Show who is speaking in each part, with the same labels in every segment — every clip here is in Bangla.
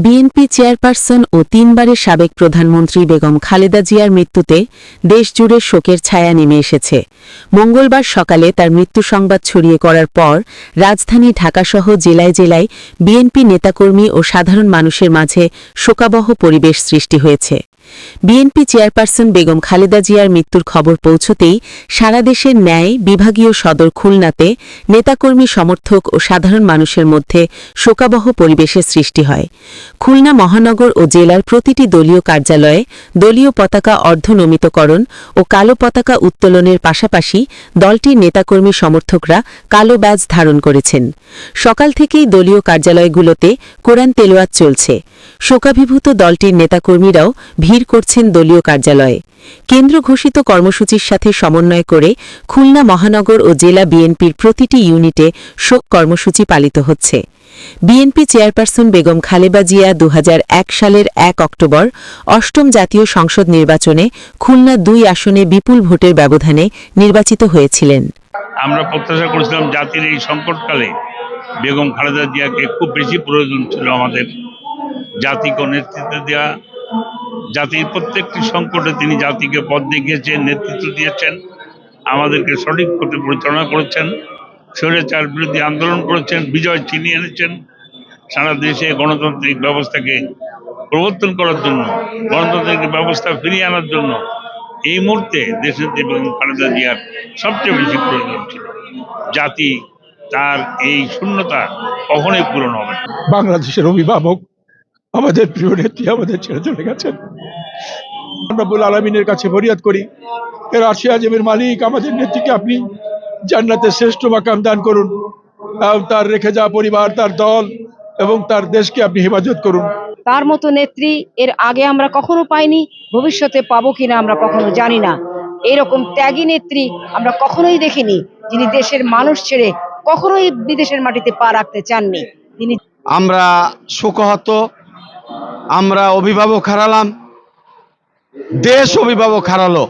Speaker 1: বিএনপি চেয়ারপারসন ও তিনবারের সাবেক প্রধানমন্ত্রী বেগম খালেদা জিয়ার মৃত্যুতে দেশজুড়ে শোকের ছায়া নেমে এসেছে। মঙ্গলবার সকালে তার মৃত্যু সংবাদ ছড়িয়ে পড়ার পর রাজধানী ঢাকাসহ জেলায় জেলায় বিএনপি নেতাকর্মী ও সাধারণ মানুষের মাঝে শোকাবহ পরিবেশ সৃষ্টি হয়েছে। বিএনপি চেয়ারপারসন বেগম খালেদা জিয়ার মৃত্যুর খবর পৌঁছতেই সারা দেশের ন্যায় বিভাগীয় সদর খুলনাতে নেতাকর্মী সমর্থক ও সাধারণ মানুষের মধ্যে শোকাবহ পরিবেশের সৃষ্টি হয়। খুলনা মহানগর ও জেলার প্রতিটি দলীয় কার্যালয়ে দলীয় পতাকা অর্ধনমিতকরণ ও কালো পতাকা উত্তোলনের পাশাপাশি দলটির নেতাকর্মী সমর্থকরা কালো ব্যাজ ধারণ করেছেন। সকাল থেকেই দলীয় কার্যালয়গুলোতে কোরআন তেলাওয়াত চলছে। শোকাভিভূত দলটির নেতাকর্মীরাও ভিড় করছেন দলীয় কার্যালয়ে। কেন্দ্র ঘোষিত কর্মসূচির সাথে সমন্বয় করে খুলনা মহানগর ও জেলা বিএনপির প্রতিটি ইউনিটে শোক কর্মসূচি পালিত হচ্ছে। বিএনপি চেয়ারপারসন বেগম খালেদা জিয়া ২০০১ সালের ১ অক্টোবর অষ্টম জাতীয় সংসদ নির্বাচনে খুলনা ২ আসনে বিপুল ভোটের ব্যবধানে নির্বাচিত হয়েছিলেন।
Speaker 2: আমরা প্রত্যাশা করেছিলাম জাতির এই সংকটকালে বেগম খালেদা জিয়াকে খুব বেশি প্রয়োজন ছিল। আমাদের জাতিকে নেতৃত্ব দেওয়া, জাতির প্রত্যেকটি সংকটে তিনি জাতিকে পথ দেখিয়েছেন, নেতৃত্ব দিয়েছেন, আমাদেরকে সঠিক পথে পরিচালনা করেছেন, স্বৈরাচার বিরোধী আন্দোলন করেছেন, বিজয় ছিনিয়ে এনেছেন, সারা দেশে গণতান্ত্রিক ব্যবস্থাকে প্রবর্তন করার জন্য, গণতান্ত্রিক ব্যবস্থা ফিরিয়ে আনার জন্য এই মুহূর্তে দেশের বেগম খালেদা জিয়ার সবচেয়ে বেশি প্রয়োজন ছিল। জাতি তার এই শূন্যতা কখনোই পূরণ হবে না।
Speaker 3: বাংলাদেশের অভিভাবক আমাদের প্রিয় নেত্রী আমাদের ছেড়ে চলে গেছেন। রব্বুল আলামিনের কাছে ফরিয়াদ করি, এর আরশে আযমের মালিক আমাদের নেত্রীকে আপনি জান্নাতের শ্রেষ্ঠ মাকাম দান করুন। তার রেখে যাওয়া পরিবার, তার দল এবং তার দেশকে আপনি হেফাজত করুন।
Speaker 4: তার মতো নেত্রী এর আগে আমরা কখনো পাইনি, ভবিষ্যতে পাবো কিনা আমরা কখনো জানি না। এরকম ত্যাগী নেত্রী আমরা কখনোই দেখিনি, যিনি দেশের মানুষ ছেড়ে কখনোই বিদেশের মাটিতে পা রাখতে চাননি। তিনি
Speaker 5: আমরা শোকাহত, আমরা অভিভাবক হারালাম, দেশ অভিভাবক হারালো।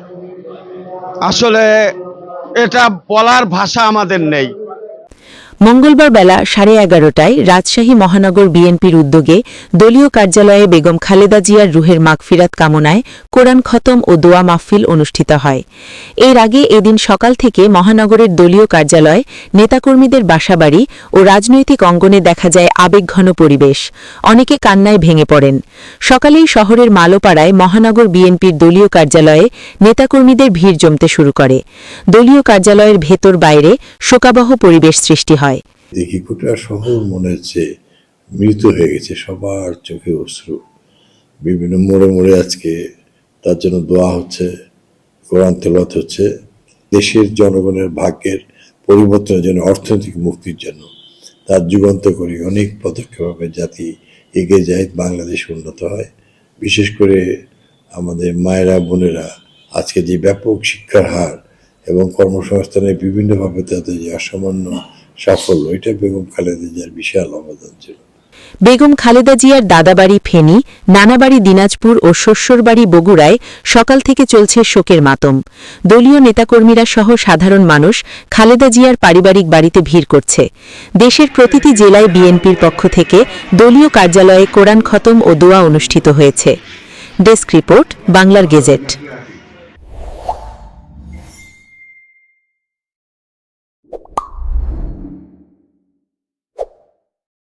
Speaker 5: আসলে এটা বলার ভাষা আমাদের নেই।
Speaker 1: মঙ্গলবার বেলা 11:30টায় রাজশাহী মহানগর বিএনপির উদ্যোগে দলীয় কার্যালয়ে বেগম খালেদা জিয়ার রুহের মাগফিরাত কামনায় কোরআন খতম ও দোয়া মাহফিল অনুষ্ঠিত হয়। এর আগে এদিন সকাল থেকে মহানগরের দলীয় কার্যালয়, নেতাকর্মীদের বাসাবাড়ি ও রাজনৈতিক অঙ্গনে দেখা যায় আবেগঘন পরিবেশ। অনেকে কান্নায় ভেঙে পড়েন। সকালেই শহরের মালোপাড়ায় মহানগর বিএনপির দলীয় কার্যালয়ে নেতাকর্মীদের ভিড় জমতে শুরু করে। দলীয় কার্যালয়ের ভেতর বাইরে শোকাবহ পরিবেশ সৃষ্টি হয়।
Speaker 6: দেখি গোটা শহর মনে হচ্ছে মৃত হয়ে গেছে, সবার চোখে অশ্রু। বিভিন্ন মোড়ে মোড়ে আজকে তার জন্য দোয়া হচ্ছে, কোরআন তেলাওয়াত হচ্ছে। দেশের জনগণের ভাগ্যের পরিবর্তনের জন্য, অর্থনৈতিক মুক্তির জন্য তার যুগান্ত করি অনেক পদক্ষেপ হবে, জাতি এগিয়ে যায়, বাংলাদেশ উন্নত হয়। বিশেষ করে আমাদের মায়েরা বোনেরা আজকে যে ব্যাপক শিক্ষার হার এবং কর্মসংস্থানের বিভিন্নভাবে তাদের যে অসামান্য সাফল্য, এটা বেগম খালেদা জিয়ার বিশাল অবদান ছিল।
Speaker 1: বেগম খালেদা জিয়ার দাদাবাড়ি ফেনী, নানাবাড়ি দিনাজপুর ও শ্বশুরবাড়ি বগুড়ায় সকাল থেকে চলছে শোকের মাতম। দলীয় নেতাকর্মীরা সহ সাধারণ মানুষ খালেদা জিয়ার পারিবারিক বাড়িতে ভিড় করছে। দেশের প্রতিটি জেলায় বিএনপির পক্ষ থেকে দলীয় কার্যালয়ে কোরআন খতম ও দোয়া অনুষ্ঠিত হয়েছে। ডেস্ক রিপোর্ট, বাংলার গেজেট।